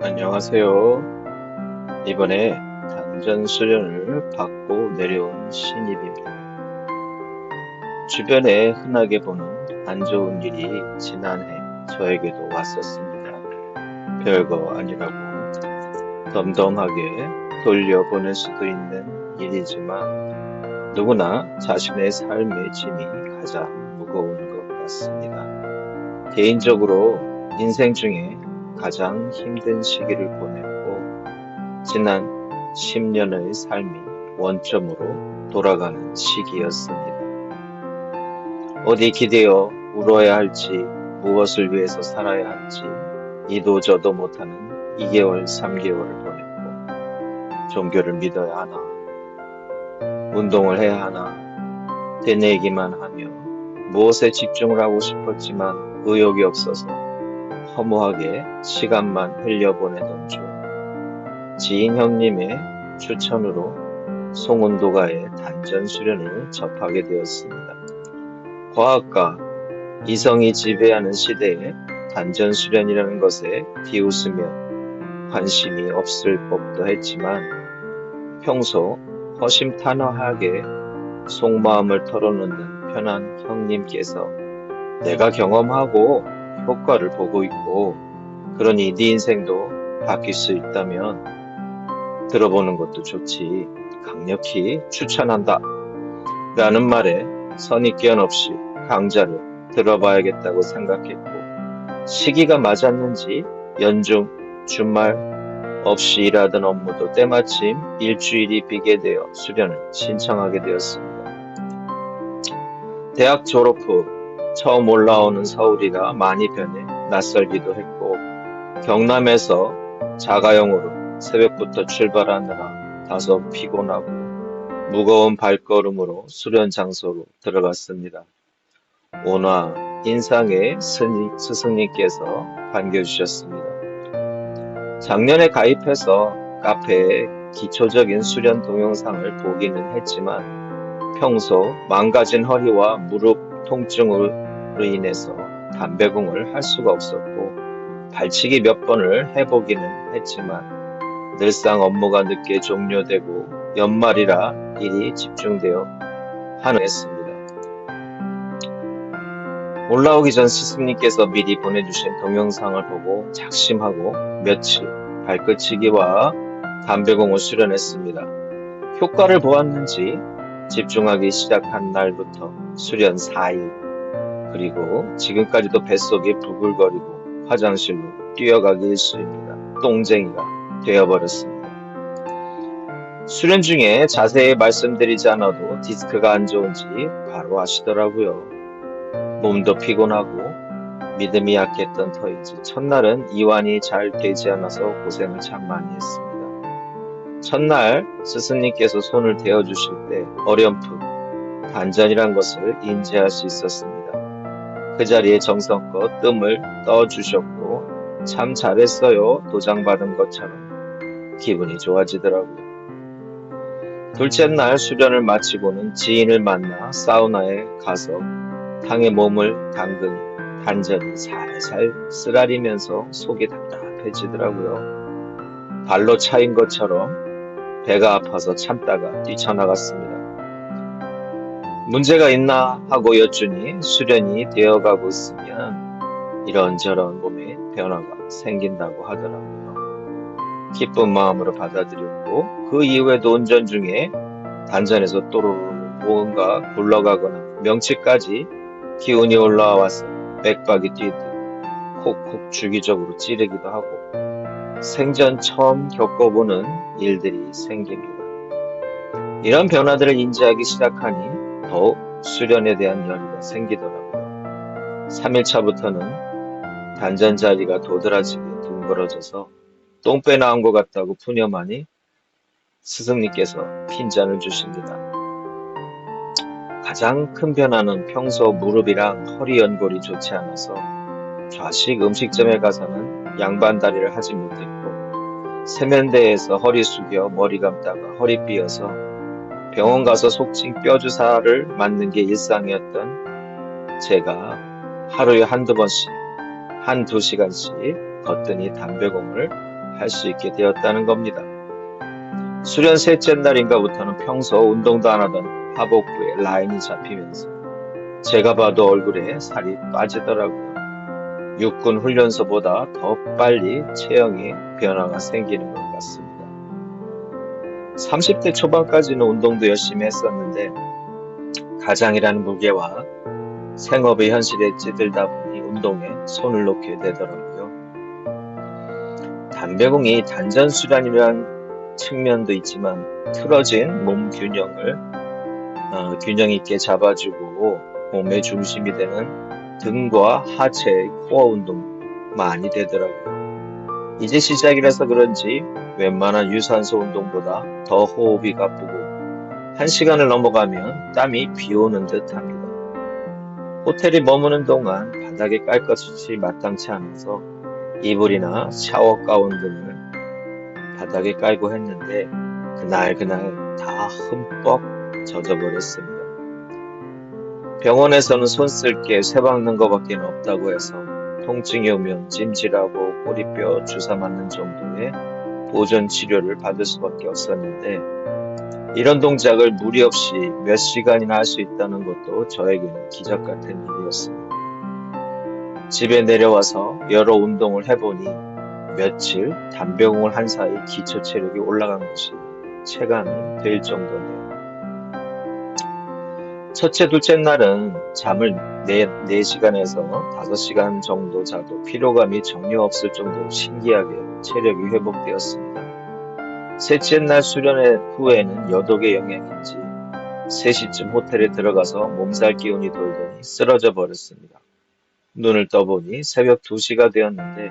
안녕하세요. 이번에 단전 수련을 받고 내려온 신입입니다. 주변에 흔하게 보는 안 좋은 일이 지난해 저에게도 왔었습니다. 별거 아니라고 덤덤하게 돌려보낼 수도 있는 일이지만 누구나 자신의 삶의 짐이 가장 무거운 것 같습니다. 개인적으로 인생 중에 가장 힘든 시기를 보냈고 지난 10년의 삶이 원점으로 돌아가는 시기였습니다. 어디 기대어 울어야 할지, 무엇을 위해서 살아야 할지, 이도 저도 못하는 2개월, 3개월을 보냈고, 종교를 믿어야 하나, 운동을 해야 하나, 되뇌기만 하며, 무엇에 집중을 하고 싶었지만 의욕이 없어서 허무하게 시간만 흘려보내던 중, 지인 형님의 추천으로 송은도가의 단전 수련을 접하게 되었습니다. 과학과 이성이 지배하는 시대에 단전 수련이라는 것에 비웃으며 관심이 없을 법도 했지만 평소 허심탄회하게 속마음을 털어놓는 편한 형님께서 내가 경험하고 효과를 보고 있고 그러니 네 인생도 바뀔 수 있다면 들어보는 것도 좋지. 강력히 추천한다. 라는 말에 선입견 없이 강좌를 들어봐야겠다고 생각했고 시기가 맞았는지 연중 주말 없이 일하던 업무도 때마침 일주일이 비게 되어 수련을 신청하게 되었습니다. 대학 졸업 후 처음 올라오는 서울이라 많이 변해 낯설기도 했고 경남에서 자가용으로 새벽부터 출발하느라 다소 피곤하고 무거운 발걸음으로 수련 장소로 들어갔습니다. 온화 인상의 스승님께서 반겨주셨습니다. 작년에 가입해서 카페에 기초적인 수련 동영상을 보기는 했지만 평소 망가진 허리와 무릎 통증으로 인해서 담배공을 할 수가 없었고 발치기 몇 번을 해보기는 했지만 늘상 업무가 늦게 종료되고 연말이라 일이 집중되어 한회했습니다. 올라오기 전 스승님께서 미리 보내주신 동영상을 보고 작심하고 며칠 발끝치기와 담배공을 수련했습니다. 효과를 보았는지 집중하기 시작한 날부터 수련 4일 그리고 지금까지도 뱃속이 부글거리고 화장실로 뛰어가기 일쑤입니다. 똥쟁이가 되어버렸습니다. 수련 중에 자세히 말씀드리지 않아도 디스크가 안 좋은지 바로 아시더라고요. 몸도 피곤하고 믿음이 약했던 터인지 첫날은 이완이 잘 되지 않아서 고생을 참 많이 했습니다. 첫날 스승님께서 손을 대어주실 때 어렴풋 단전이란 것을 인지할 수 있었습니다. 그 자리에 정성껏 뜸을 떠주셨고 참 잘했어요 도장받은 것처럼 기분이 좋아지더라고요. 둘째 날 수련을 마치고는 지인을 만나 사우나에 가서 탕에 몸을 담그니 단전이 살살 쓰라리면서 속이 답답해지더라고요. 발로 차인 것처럼 배가 아파서 참다가 뛰쳐나갔습니다. 문제가 있나 하고 여쭈니 수련이 되어가고 있으면 이런저런 몸에 변화가 생긴다고 하더라고요. 기쁜 마음으로 받아들였고 그 이후에도 운전 중에 단전에서 또르르 무언가 굴러가거나 명치까지 기운이 올라와서 맥박이 뛰듯 콕콕 주기적으로 찌르기도 하고 생전 처음 겪어보는 일들이 생깁니다. 이런 변화들을 인지하기 시작하니 더욱 수련에 대한 열의가 생기더라고요. 3일차부터는 단전 자리가 도드라지게 둥그러져서 똥배 나온 것 같다고 푸념하니 스승님께서 핀잔을 주십니다. 가장 큰 변화는 평소 무릎이랑 허리 연골이 좋지 않아서 좌식 음식점에 가서는 양반다리를 하지 못했고 세면대에서 허리 숙여 머리 감다가 허리 삐어서 병원 가서 속칭 뼈주사를 맞는 게 일상이었던 제가 하루에 한두 번씩 한두 시간씩 거뜬히 담배공을 할 수 있게 되었다는 겁니다. 수련 셋째 날인가부터는 평소 운동도 안 하던 하복부에 라인이 잡히면서 제가 봐도 얼굴에 살이 빠지더라고요. 육군 훈련소보다 더 빨리 체형에 변화가 생기는 것 같습니다. 30대 초반까지는 운동도 열심히 했었는데 가장이라는 무게와 생업의 현실에 찌들다 보니 운동에 손을 놓게 되더라고요. 담배공이 단전수련이라는 측면도 있지만 틀어진 몸 균형을 균형 있게 잡아주고 몸의 중심이 되는 등과 하체의 코어 운동 많이 되더라고요. 이제 시작이라서 그런지 웬만한 유산소 운동보다 더 호흡이 가쁘고 1시간을 넘어가면 땀이 비 오는 듯 합니다. 호텔에 머무는 동안 바닥에 깔 것이 마땅치 않아서 이불이나 샤워 가운 등을 바닥에 깔고 했는데 그날 다 흠뻑 젖어버렸습니다. 병원에서는 손 쓸 게 쇠박는 것밖에 없다고 해서 통증이 오면 찜질하고 꼬리뼈 주사 맞는 정도의 보존 치료를 받을 수밖에 없었는데 이런 동작을 무리 없이 몇 시간이나 할 수 있다는 것도 저에게는 기적 같은 일이었습니다. 집에 내려와서 여러 운동을 해보니 며칠 담배공을 한 사이 기초 체력이 올라간 것이 체감이 될 정도네요. 첫째, 둘째 날은 잠을 4시간에서 5시간 정도 자도 피로감이 전혀 없을 정도로 신기하게 체력이 회복되었습니다. 셋째 날 수련 후에는 여독의 영향인지 3시쯤 호텔에 들어가서 몸살 기운이 돌더니 쓰러져 버렸습니다. 눈을 떠보니 새벽 2시가 되었는데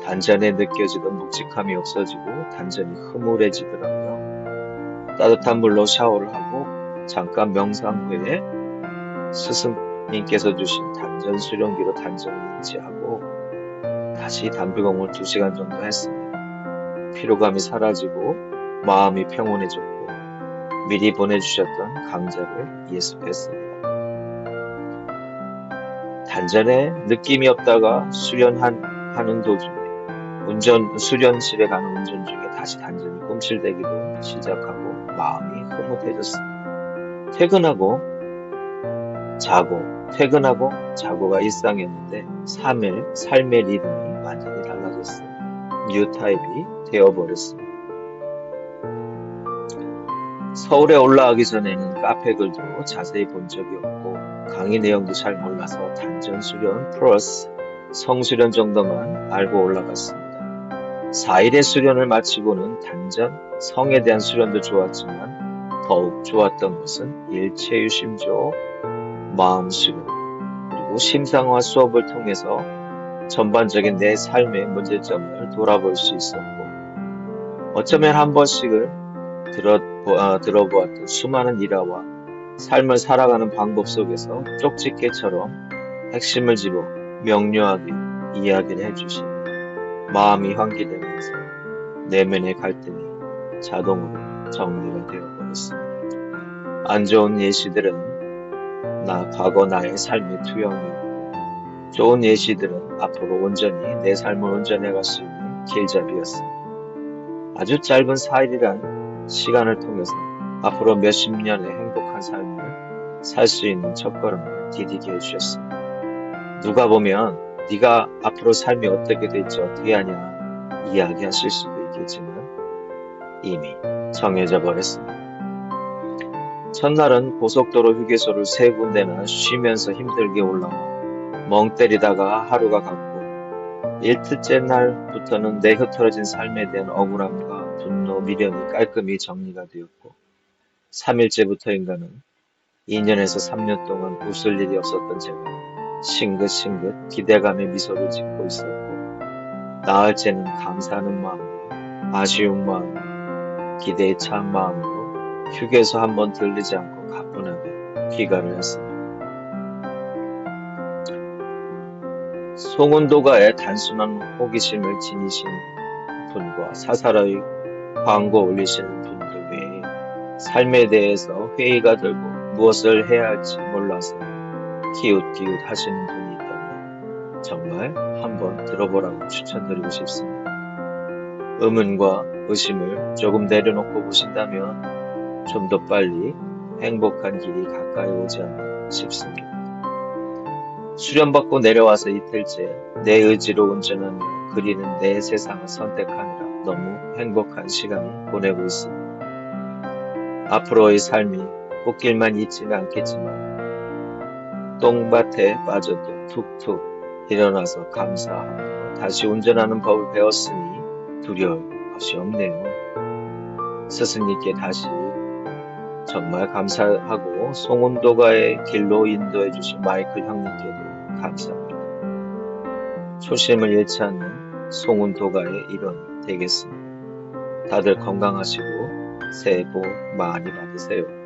단전에 느껴지던 묵직함이 없어지고 단전이 흐물해지더라고요. 따뜻한 물로 샤워를 하고 잠깐 명상 후에 스승님께서 주신 단전 수련기로 단전을 인지하고 다시 담배공을 2시간 정도 했습니다. 피로감이 사라지고 마음이 평온해졌고 미리 보내주셨던 강좌를 예습했습니다. 단전에 느낌이 없다가 수련하는 도중에 수련실에 가는 운전 중에 다시 단전이 꿈틀대기도 시작하고 마음이 흐뭇해졌습니다. 퇴근하고 자고가 일상이었는데 삶의 리듬이 완전히 달라졌어요. 뉴 타입이 되어버렸습니다. 서울에 올라가기 전에는 카페 글도 자세히 본 적이 없고 강의 내용도 잘 몰라서 단전 수련 플러스 성수련 정도만 알고 올라갔습니다. 4일의 수련을 마치고는 단전, 성에 대한 수련도 좋았지만 더욱 좋았던 것은 일체유심조, 마음 수련, 그리고 심상화 수업을 통해서 전반적인 내 삶의 문제점을 돌아볼 수 있었고 어쩌면 한 번씩을 들어보았던 수많은 일화와 삶을 살아가는 방법 속에서 쪽집게처럼 핵심을 집어 명료하게 이야기를 해주시니 마음이 환기되면서 내면의 갈등이 자동으로 정리가 되어버렸습니다. 안 좋은 예시들은 과거 나의 삶의 투영이었고 좋은 예시들은 앞으로 온전히 내 삶을 온전해갈 수 있는 길잡이였습니다. 아주 짧은 4일이란 시간을 통해서 앞으로 몇십 년의 행복한 삶을 살 수 있는 첫걸음을 디디게 해주셨습니다. 누가 보면 네가 앞으로 삶이 어떻게 될지 어떻게 하냐 이야기하실 수도 있겠지만 이미 정해져 버렸습니다. 첫날은 고속도로 휴게소를 3군데나 쉬면서 힘들게 올라와 멍 때리다가 하루가 갔고 일트째 날부터는 내 흐트러진 삶에 대한 억울함과 분노, 미련이 깔끔히 정리가 되었고 3일째부터인가는 2년에서 3년 동안 웃을 일이 없었던 제가 싱긋싱긋 기대감에 미소를 짓고 있었고 나흘째는 감사하는 마음으로 아쉬운 마음으로 기대에 찬 마음으로 휴게소 한번 들르지 않고 가뿐하게 귀가를 했습니다. 송은도가의 단순한 호기심을 지니신 분과 사사로이 광고 올리시는 분들 외에 삶에 대해서 회의가 들고 무엇을 해야 할지 몰라서 기웃기웃 하시는 분이 있다면 정말 한번 들어보라고 추천드리고 싶습니다. 의문과 의심을 조금 내려놓고 보신다면 좀 더 빨리 행복한 길이 가까이 오지 않나 싶습니다. 수련받고 내려와서 이틀째 내 의지로 운전하며 그리는 내 세상을 선택하느라 너무 행복한 시간을 보내고 있습니다. 앞으로의 삶이 꽃길만 있지는 않겠지만 똥밭에 빠져도 툭툭 일어나서 감사하며 다시 운전하는 법을 배웠으니 두려울 것이 없네요. 스승님께 다시 정말 감사하고 송운도가의 길로 인도해 주신 마이클 형님께도 감사합니다. 초심을 잃지 않는 송운도가의 일원이 되겠습니다. 다들 건강하시고 새해 복 많이 받으세요.